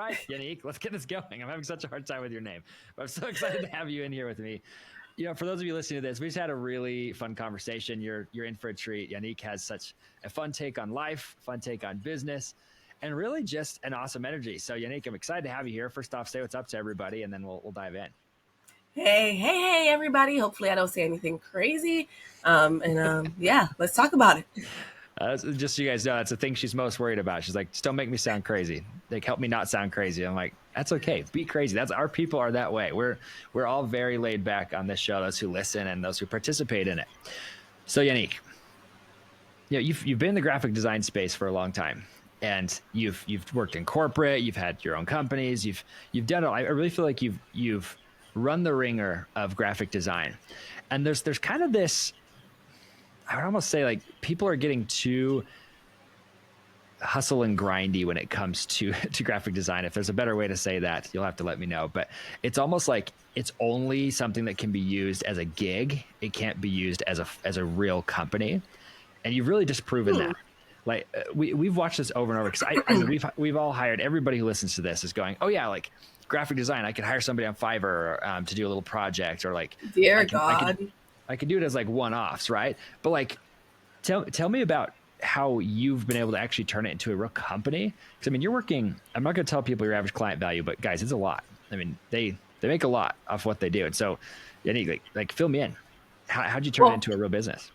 right, Yanique, let's get this going. I'm having such a hard time with your name, but I'm so excited to have you in here with me. For those of you listening to this, we just had a really fun conversation. You're in for a treat. Yanique has such a fun take on life, fun take on business, and really just an awesome energy. So Yanique, I'm excited to have you here. First off, say what's up to everybody, and then we'll dive in. Hey, everybody. Hopefully I don't say anything crazy. Yeah, let's talk about it. Just so you guys know, that's the thing she's most worried about. She's like, just don't make me sound crazy. Like, help me not sound crazy. I'm like, that's okay. Be crazy. That's our people are that way. We're all very laid back on this show, those who listen and those who participate in it. So Yanique, you've been in the graphic design space for a long time, and you've worked in corporate, you've had your own companies, you've done it. I really feel like you've run the ringer of graphic design. And there's kind of this, I would almost say, like, people are getting too hustle and grindy when it comes to graphic design. If there's a better way to say that, you'll have to let me know. But it's almost like it's only something that can be used as a gig. It can't be used as a real company. And you've really disproven that. Like, we've watched this over and over, because I mean, we've all hired, everybody who listens to this is going, oh yeah, like graphic design, I could hire somebody on Fiverr to do a little project, or like, Dear God. I could do it as like one-offs, right? But like, tell me about how you've been able to actually turn it into a real company. Because I mean, you're working, I'm not going to tell people your average client value, but guys, it's a lot. I mean, they make a lot off what they do. And so, Yanique, like fill me in. How'd you turn it into a real business?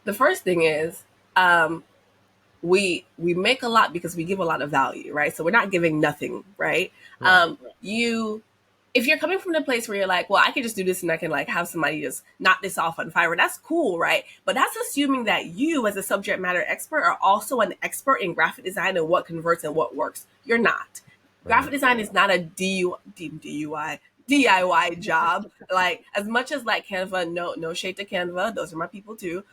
The first thing is, we make a lot because we give a lot of value, right? So we're not giving nothing, right? If you're coming from the place where you're like, well, I can just do this and I can like have somebody just knock this off on Fiverr, that's cool, right? But that's assuming that you, as a subject matter expert, are also an expert in graphic design and what converts and what works. You're not. Right. Graphic design is not a DIY job. Like, as much as like Canva, no shade to Canva, those are my people too,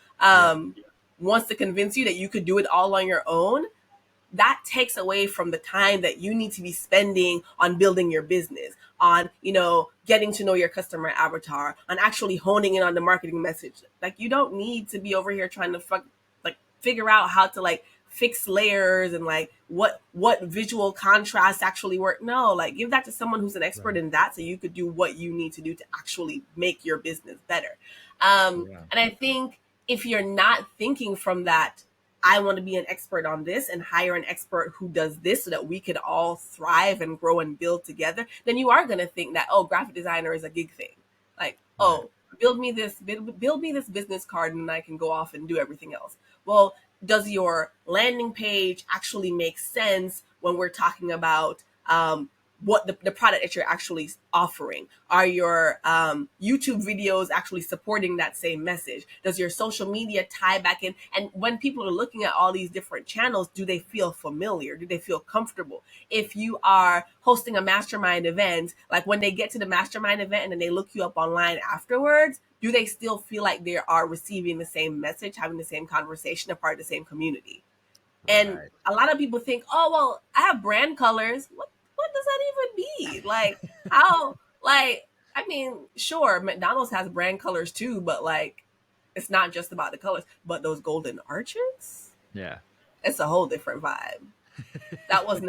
wants to convince you that you could do it all on your own, that takes away from the time that you need to be spending on building your business, on, getting to know your customer avatar, on actually honing in on the marketing message. Like, you don't need to be over here trying to figure out how to like fix layers and like what visual contrast actually work. No, like, give that to someone who's an expert in that, so you could do what you need to do to actually make your business better. And I think if you're not thinking from that, I want to be an expert on this and hire an expert who does this so that we could all thrive and grow and build together, then you are going to think that, oh, graphic designer is a gig thing. Like, oh, build me this business card and I can go off and do everything else. Well, does your landing page actually make sense when we're talking about what the product that you're actually offering? Are your YouTube videos actually supporting that same message? Does your social media tie back in? And when people are looking at all these different channels, do they feel familiar? Do they feel comfortable? If you are hosting a mastermind event, like when they get to the mastermind event and then they look you up online afterwards, do they still feel like they are receiving the same message, having the same conversation, a part of the same community? And a lot of people think, oh, well, I have brand colors. What does that even mean? Like, how, like, I mean, sure, McDonald's has brand colors too, but like, it's not just about the colors, but those golden arches. Yeah. It's a whole different vibe. That wasn't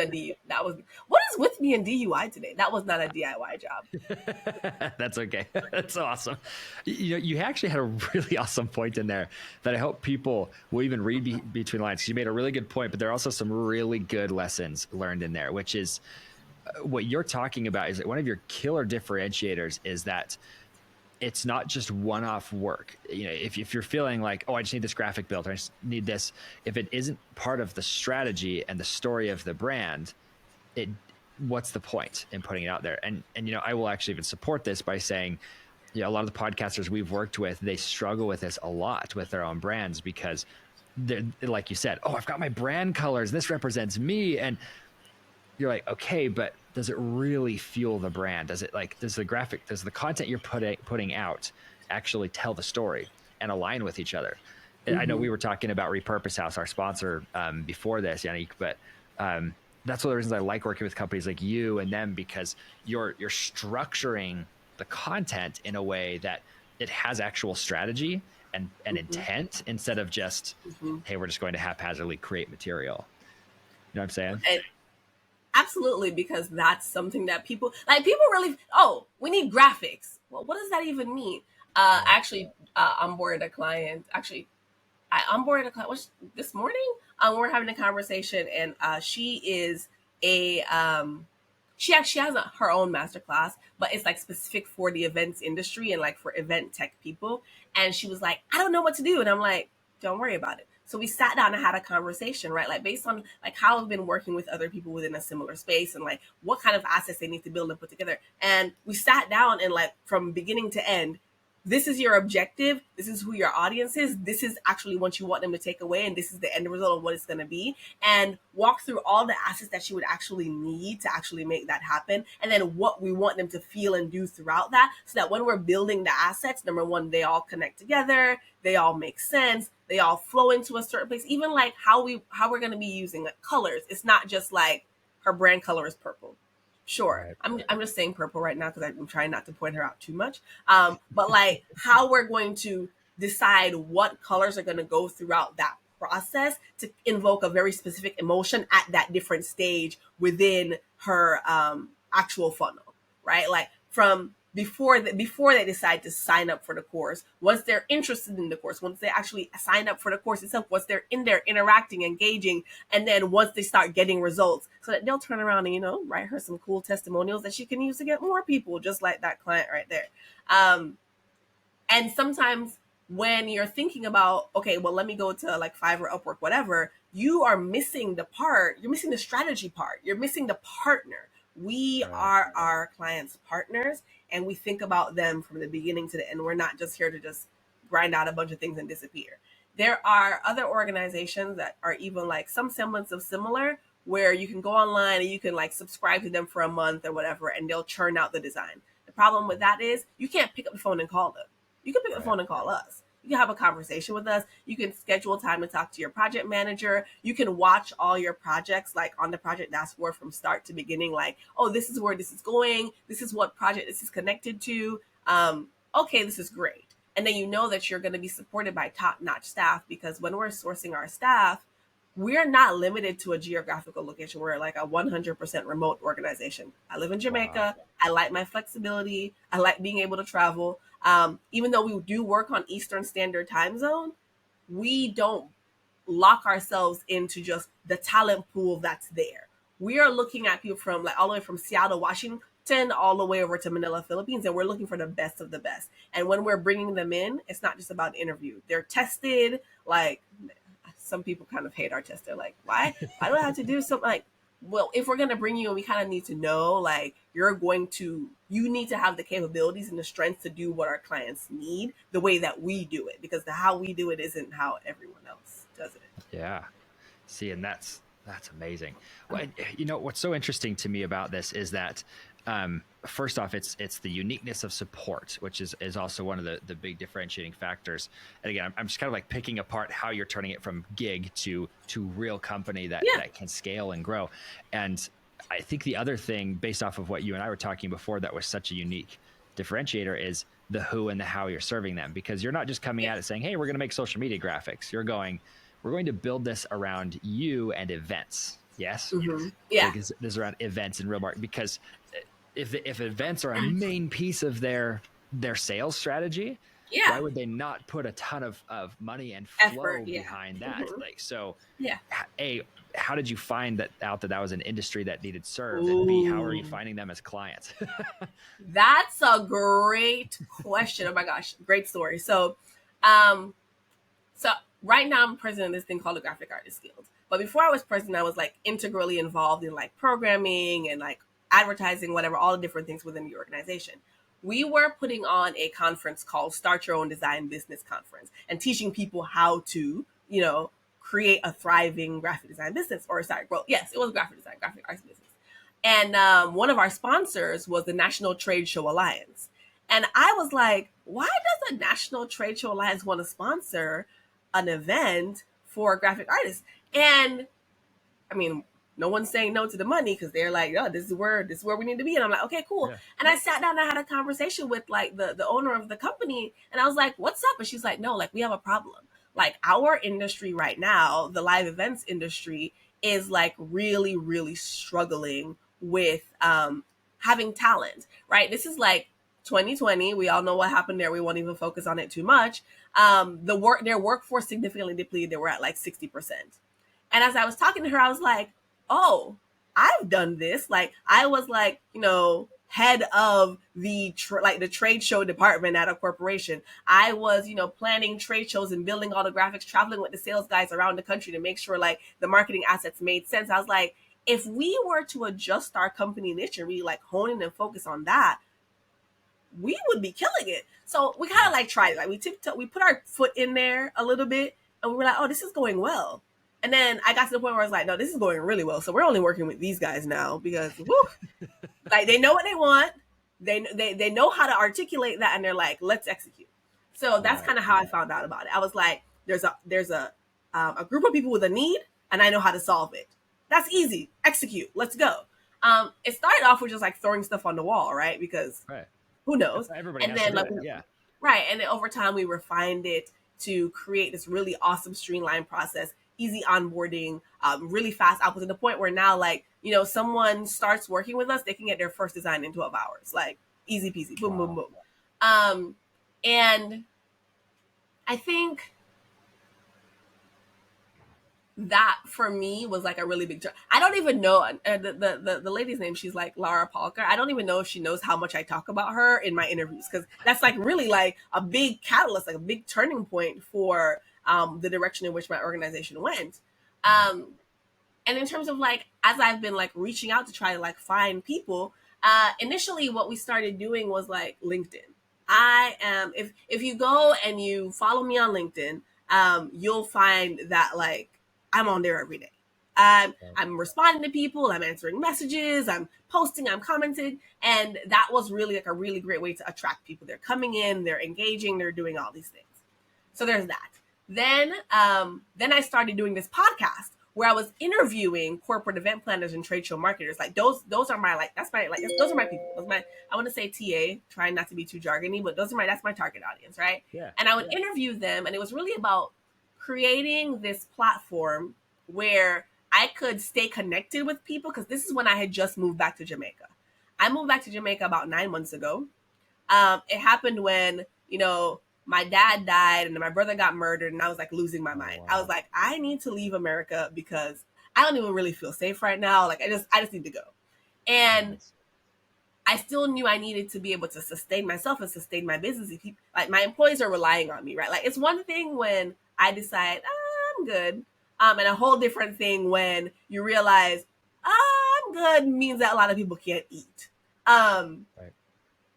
what is with me in DUI today? That was not a DIY job. That's okay. That's awesome. You actually had a really awesome point in there that I hope people will even read between lines. You made a really good point, but there are also some really good lessons learned in there, which is what you're talking about. Is that one of your killer differentiators is that it's not just one-off work. If you're feeling like, oh, I just need this graphic built, or I just need this, if it isn't part of the strategy and the story of the brand, what's the point in putting it out there? And I will actually even support this by saying, a lot of the podcasters we've worked with, they struggle with this a lot with their own brands, because they're, like you said, oh, I've got my brand colors, this represents me. And you're like, okay, but does it really fuel the brand? Does the content you're putting out actually tell the story and align with each other? Mm-hmm. I know we were talking about Repurpose House, our sponsor, before this, Yanique, but that's one of the reasons I like working with companies like you and them, because you're structuring the content in a way that it has actual strategy and intent, instead of just, hey, we're just going to haphazardly create material. You know what I'm saying? Absolutely, because that's something that people really, oh, we need graphics. Well, what does that even mean? Right. Actually, onboarded a client. Actually, I onboarded a client this morning. We're having a conversation, and she is a she has her own masterclass, but it's like specific for the events industry and like for event tech people. And she was like, I don't know what to do, and I'm like, don't worry about it. So we sat down and had a conversation, right? Like based on like how I've been working with other people within a similar space and like what kind of assets they need to build and put together. And we sat down and like from beginning to end, this is your objective, this is who your audience is, this is actually what you want them to take away, and this is the end result of what it's going to be, and walk through all the assets that you would actually need to actually make that happen, and then what we want them to feel and do throughout that, so that when we're building the assets, number one, they all connect together, they all make sense, they all flow into a certain place. Even like how we're going to be using like colors, it's not just like her brand color is purple. Sure, Right. I'm just saying purple right now because I'm trying not to point her out too much. But like how we're going to decide what colors are going to go throughout that process to invoke a very specific emotion at that different stage within her actual funnel, right? Like from before they decide to sign up for the course, once they're interested in the course, once they actually sign up for the course itself, once they're in there interacting, engaging, and then once they start getting results, so that they'll turn around and write her some cool testimonials that she can use to get more people, just like that client right there. And sometimes when you're thinking about, okay, well, let me go to like Fiverr, Upwork, whatever, you're missing the strategy part, you're missing the partner. We Right. are our clients' partners, and we think about them from the beginning to the end. We're not just here to just grind out a bunch of things and disappear. There are other organizations that are even like some semblance of similar, where you can go online and you can like subscribe to them for a month or whatever, and they'll churn out the design. The problem with that is you can't pick up the phone and call them. You can pick up the Right. phone and call us. You can have a conversation with us. You can schedule time to talk to your project manager. You can watch all your projects like on the project dashboard from start to beginning, like, oh, this is where this is going. This is what project this is connected to. Okay, this is great. And then you know that you're going to be supported by top-notch staff, because when we're sourcing our staff, we're not limited to a geographical location. We're like a 100% remote organization. I live in Wow. Jamaica. I like my flexibility. I like being able to travel. Even though we do work on Eastern Standard Time Zone, we don't lock ourselves into just the talent pool that's there. We are looking at people from like all the way from Seattle, Washington, all the way over to Manila, Philippines, and we're looking for the best of the best. And when we're bringing them in, it's not just about the interview. They're tested. Like some people kind of hate our test. They're like, why? Why do I have to do something? Like, well, if we're going to bring you in, we kind of need to know, like, you need to have the capabilities and the strength to do what our clients need the way that we do it, because how we do it isn't how everyone else does it. Yeah. See, and that's amazing. Well, what's so interesting to me about this is that first off, it's the uniqueness of support, which is also one of the big differentiating factors. And again, I'm just kind of like picking apart how you're turning it from gig to real company that can scale and grow. And I think the other thing, based off of what you and I were talking before, that was such a unique differentiator is the who and the how you're serving them, because you're not just coming at it saying, hey, we're going to make social media graphics. You're going, we're going to build this around you and events. Yes. Mm-hmm. Yeah. Because this is around events and real market, because if events are a main piece of their sales strategy, why would they not put a ton of money and flow behind that? Mm-hmm. Like, so yeah. A, how did you find that was an industry that needed served? And B, how are you finding them as clients? That's a great question. Oh my gosh, great story. So right now I'm president of this thing called the Graphic Artist Guild. But before I was president, I was like integrally involved in like programming and like advertising, whatever, all the different things within the organization. We were putting on a conference called Start Your Own Design Business Conference, and teaching people how to, create a thriving graphic design business. Yes, it was graphic arts business. And one of our sponsors was the National Trade Show Alliance. And I was like, why does the National Trade Show Alliance want to sponsor an event for graphic artists? And I mean, no one's saying no to the money, because they're like, oh, this is where we need to be. And I'm like, okay, cool. Yeah. And I sat down and I had a conversation with like the owner of the company, and I was like, what's up? And she's like, no, like we have a problem. Like our industry right now, the live events industry, is like really, really struggling with having talent, right? This is like 2020. We all know what happened there. We won't even focus on it too much. Their workforce significantly depleted. They were at like 60%. And as I was talking to her, I was like, oh, I've done this. Like I was like, head of the the trade show department at a corporation. I was, planning trade shows and building all the graphics, traveling with the sales guys around the country to make sure like the marketing assets made sense. I was like, if we were to adjust our company niche and really like hone in and focus on that, we would be killing it. So we kind of like tried it. Like we put our foot in there a little bit and we were like, oh, this is going well. And then I got to the point where I was like, no, this is going really well. So we're only working with these guys now because like they know what they want. They know how to articulate that and they're like, let's execute. So that's kind of how I found out about it. I was like, there's a group of people with a need and I know how to solve it. That's easy. Execute. Let's go. It started off with just like throwing stuff on the wall, right? Because who knows? Everybody and has then to like do it. Yeah. Right. And then over time we refined it to create this really awesome streamlined process, easy onboarding, really fast output to the point where now like, someone starts working with us, they can get their first design in 12 hours. Like easy peasy, boom, boom, boom. And I think that for me was like a really big job. I don't even know the lady's name. She's like Laura Palker. I don't even know if she knows how much I talk about her in my interviews because that's like really like a big catalyst, like a big turning point for the direction in which my organization went. And in terms of like, as I've been like reaching out to try to like find people, initially what we started doing was like LinkedIn. I am, if you go and you follow me on LinkedIn, you'll find that like I'm on there every day. I'm responding to people, I'm answering messages, I'm posting, I'm commenting. And that was really like a really great way to attract people. They're coming in, they're engaging, they're doing all these things. So there's that. Then I started doing this podcast where I was interviewing corporate event planners and trade show marketers. Like those are my like those are my people. I want to say TA, trying not to be too jargony, but that's my target audience, right? Yeah. And I would interview them, and it was really about creating this platform where I could stay connected with people because this is when I had just moved back to Jamaica. I moved back to Jamaica about 9 months ago. It happened when, my dad died and my brother got murdered and I was like losing my mind. Wow. I was like, I need to leave America because I don't even really feel safe right now. Like I just need to go. And I still knew I needed to be able to sustain myself and sustain my business. Like my employees are relying on me, right? Like it's one thing when I decide I'm good. And a whole different thing when you realize I'm good means that a lot of people can't eat. Right.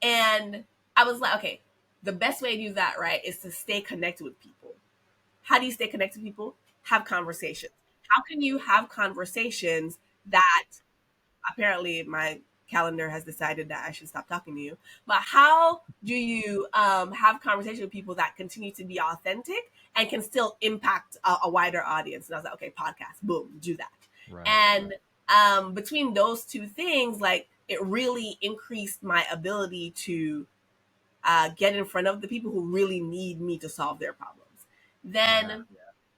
And I was like, okay, the best way to do that, right, is to stay connected with people. How do you stay connected with people? Have conversations. How can you have conversations that apparently my calendar has decided that I should stop talking to you. But how do you have conversations with people that continue to be authentic and can still impact a wider audience? And I was like, okay, podcast, boom, do that. Right, and between those two things, like it really increased my ability to get in front of the people who really need me to solve their problems. Then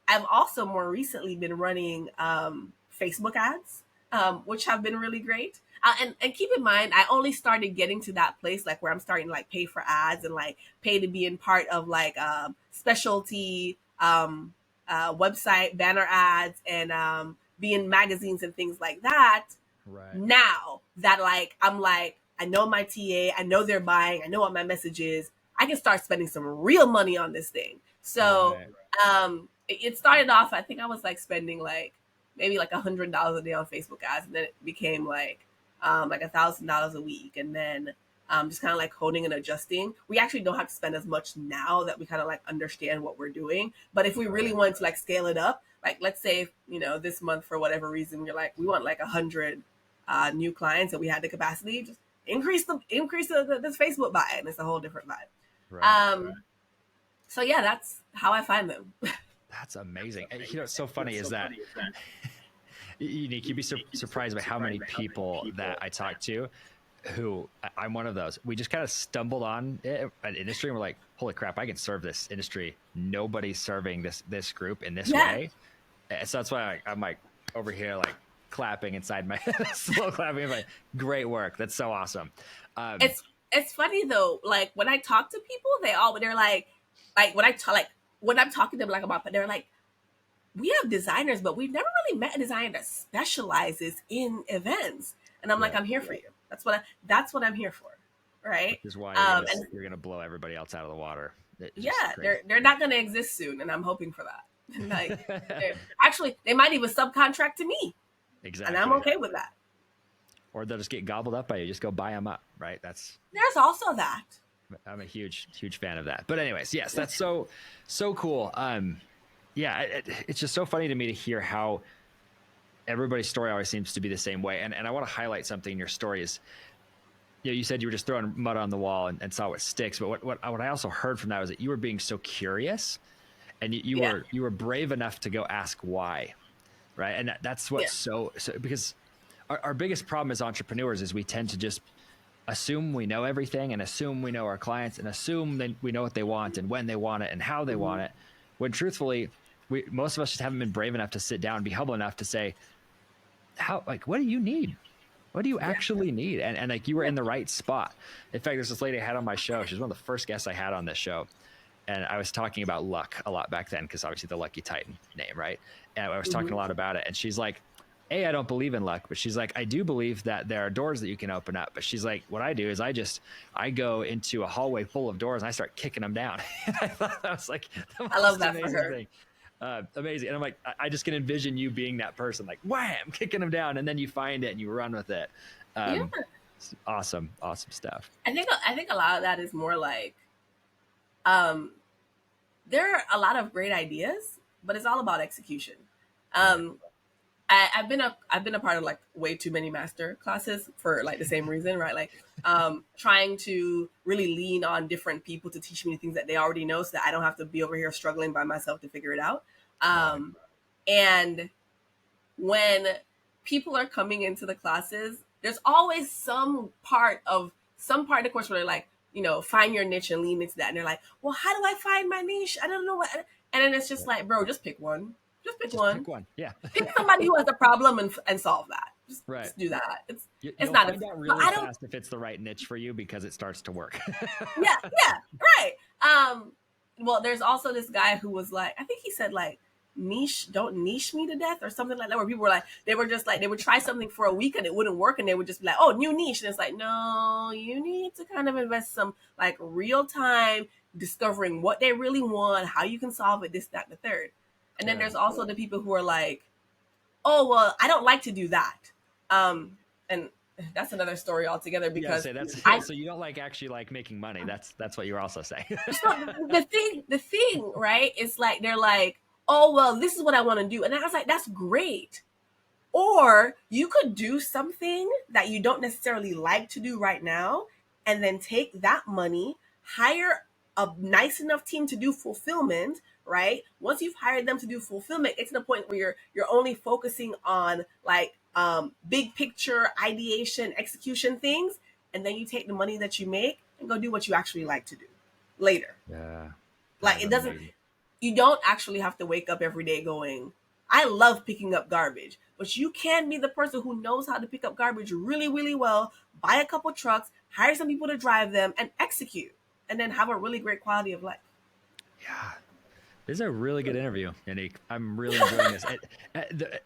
I've also more recently been running Facebook ads, which have been really great. And keep in mind, I only started getting to that place like where I'm starting to like pay for ads and like pay to be in part of like specialty website banner ads and be in magazines and things like that. Right. Now that like I'm like, I know my TA, I know they're buying, I know what my message is. I can start spending some real money on this thing. So it started off, I think I was like spending like maybe like $100 a day on Facebook ads, and then it became like $1,000 a week, and then just kind of like honing and adjusting. We actually don't have to spend as much now that we kind of like understand what we're doing. But if we really wanted to like scale it up, like let's say if, this month for whatever reason we want like 100 new clients and we had the capacity, just increase this Facebook buy, and it's a whole different vibe. Right. So yeah, that's how I find them. That's amazing. What's so funny is that Yanique, you'd be surprised by how many people that I talk to who I'm one of those. We just kind of stumbled on an industry and we're like, holy crap, I can serve this industry. Nobody's serving this group in this way. So that's why I'm like, over here like clapping inside my slow clapping. I'm like, great work. That's so awesome. It's funny though. Like when I talk to people, they're like when I'm talking to them like about, they're like, we have designers, but we've never really met a designer that specializes in events. And I'm like, I'm here for you. That's what I'm here for, right? Which is why you're gonna blow everybody else out of the water. They're not gonna exist soon, and I'm hoping for that. Like, actually, they might even subcontract to me, exactly, and I'm okay with that. Or they'll just get gobbled up by you. Just go buy them up, right? There's also that. I'm a huge fan of that. But anyways, yes, that's so cool. Yeah, it's just so funny to me to hear how everybody's story always seems to be the same way. And I want to highlight something in your story is, you said you were just throwing mud on the wall and saw what sticks. But what I also heard from that was that you were being so curious, and you were brave enough to go ask why, right? And that's what's so because our biggest problem as entrepreneurs is we tend to just assume we know everything and assume we know our clients and assume that we know what they want and when they want it and how they want it. When truthfully, most of us just haven't been brave enough to sit down and be humble enough to say, what do you need? What do you actually need? And like, you were in the right spot. In fact, there's this lady I had on my show. She's one of the first guests I had on this show. And I was talking about luck a lot back then, because obviously the Lucky Titan name, right? And I was talking a lot about it. And she's like, I don't believe in luck, but she's like, I do believe that there are doors that you can open up. But she's like, what I do is I go into a hallway full of doors and I start kicking them down. I thought that was like the I love most that amazing for her. thing. Amazing. And I'm like, I just can envision you being that person, like, wham, kicking them down, and then you find it and you run with it. Awesome stuff. I think a lot of that is more like, there are a lot of great ideas, but it's all about execution. I've been a part of like way too many master classes for like the same reason, right? Like, trying to really lean on different people to teach me things that they already know, so that I don't have to be over here struggling by myself to figure it out. And when people are coming into the classes, there's always some part of the course where they're like, find your niche and lean into that. And they're like, well, how do I find my niche? I don't know what. And then it's just like, bro, just pick one. Just pick one. Yeah. Pick somebody who has a problem and solve that. Just do that. It's not find out really fast if it's the right niche for you, because it starts to work. yeah, right. Well, there's also this guy who was like, I think he said like, don't niche me to death or something like that, where people were like, they would try something for a week and it wouldn't work, and they would just be like, oh, new niche. And it's like, no, you need to kind of invest some like real time discovering what they really want, how you can solve it, this, that, and the third. And then there's also the people who are like, oh, well, I don't like to do that. And that's another story altogether, because so you don't actually like making money. That's what you're also saying. So the thing, right, is like, they're like, oh, well, this is what I want to do. And I was like, that's great. Or you could do something that you don't necessarily like to do right now, and then take that money, hire a nice enough team to do fulfillment, right? Once you've hired them to do fulfillment, it's to the point where you're only focusing on like big picture ideation, execution things, and then you take the money that you make and go do what you actually like to do later. Yeah. Like, it doesn't, you don't actually have to wake up every day going, I love picking up garbage, but you can be the person who knows how to pick up garbage really, really well, buy a couple trucks, hire some people to drive them, and execute, and then have a really great quality of life. Yeah. This is a really good interview, Yanique. I'm really enjoying this.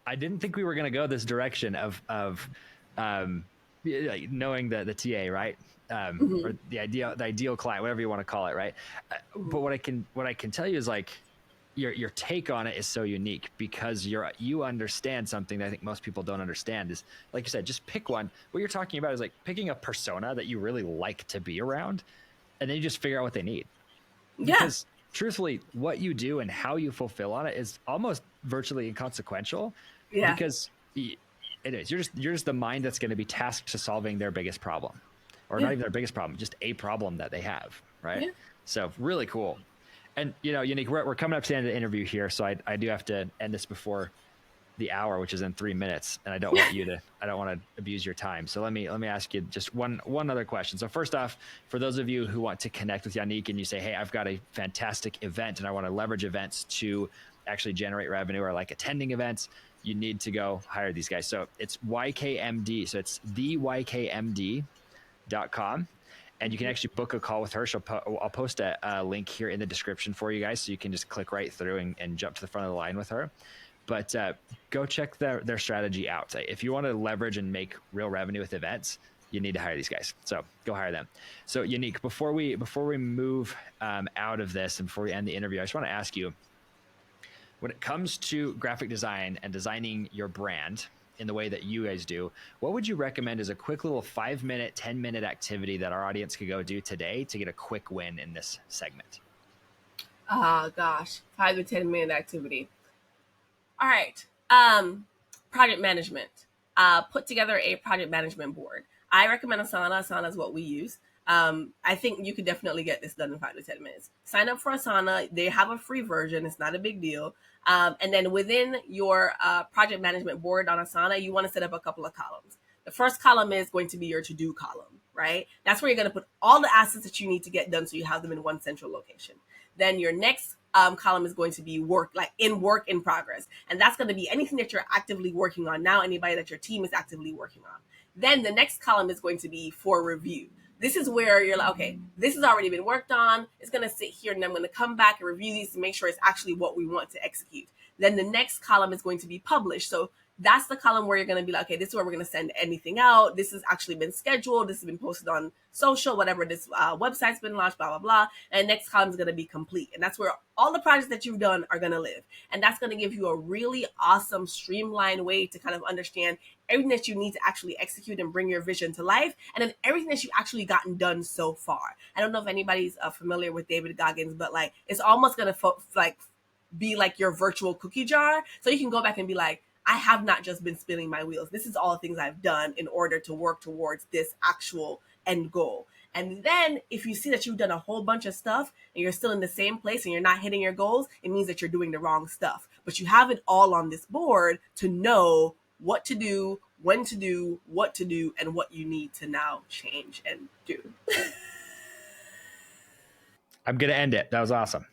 I didn't think we were going to go this direction of knowing the TA, right? Or the ideal client, whatever you want to call it, right? But what I can tell you is like, your take on it is so unique, because you understand something that I think most people don't understand. Is, like you said, just pick one. What you're talking about is like picking a persona that you really like to be around, and then you just figure out what they need. Because truthfully, what you do and how you fulfill on it is almost virtually inconsequential. Yeah. Because it is. You're just the mind that's going to be tasked to solving their biggest problem, or not even their biggest problem, just a problem that they have, right? Yeah. So really cool. And Yanique, we're coming up to the end of the interview here, so I do have to end this before the hour, which is in 3 minutes, and I don't want to abuse your time. So let me ask you just one other question. So first off, for those of you who want to connect with Yanique and you say, hey, I've got a fantastic event and I want to leverage events to actually generate revenue, or like attending events, you need to go hire these guys. So it's YKMD. So it's the YKMD.com. And you can actually book a call with her. I'll post a link here in the description for you guys, so you can just click right through and jump to the front of the line with her. But go check their strategy out. If you want to leverage and make real revenue with events, you need to hire these guys. So go hire them. So Yanique, before we move out of this and before we end the interview, I just want to ask you, when it comes to graphic design and designing your brand in the way that you guys do, what would you recommend as a quick little 5-minute, 10-minute activity that our audience could go do today to get a quick win in this segment? Oh gosh, 5 to 10 minute activity. All right. Project management. Put together a project management board. I recommend Asana. Asana is what we use. I think you could definitely get this done in 5 to 10 minutes. Sign up for Asana. They have a free version. It's not a big deal. And then within your project management board on Asana, you want to set up a couple of columns. The first column is going to be your to-do column, right? That's where you're going to put all the assets that you need to get done, so you have them in one central location. Then your next column is going to be work in progress. And that's going to be anything that you're actively working on now, anybody that your team is actively working on. Then the next column is going to be for review. This is where you're like, okay, this has already been worked on. It's going to sit here, and I'm going to come back and review these to make sure it's actually what we want to execute. Then the next column is going to be published. So that's the column where you're going to be like, okay, this is where we're going to send anything out. This has actually been scheduled. This has been posted on social, whatever. This website's been launched, blah, blah, blah. And next column is going to be complete. And that's where all the projects that you've done are going to live. And that's going to give you a really awesome, streamlined way to kind of understand everything that you need to actually execute and bring your vision to life. And then everything that you've actually gotten done so far. I don't know if anybody's familiar with David Goggins, but like, it's almost going to be like your virtual cookie jar. So you can go back and be like, I have not just been spinning my wheels. This is all the things I've done in order to work towards this actual end goal. And then if you see that you've done a whole bunch of stuff and you're still in the same place and you're not hitting your goals, it means that you're doing the wrong stuff. But you have it all on this board to know what to do, when to do, what to do, and what you need to now change and do. I'm going to end it. That was awesome.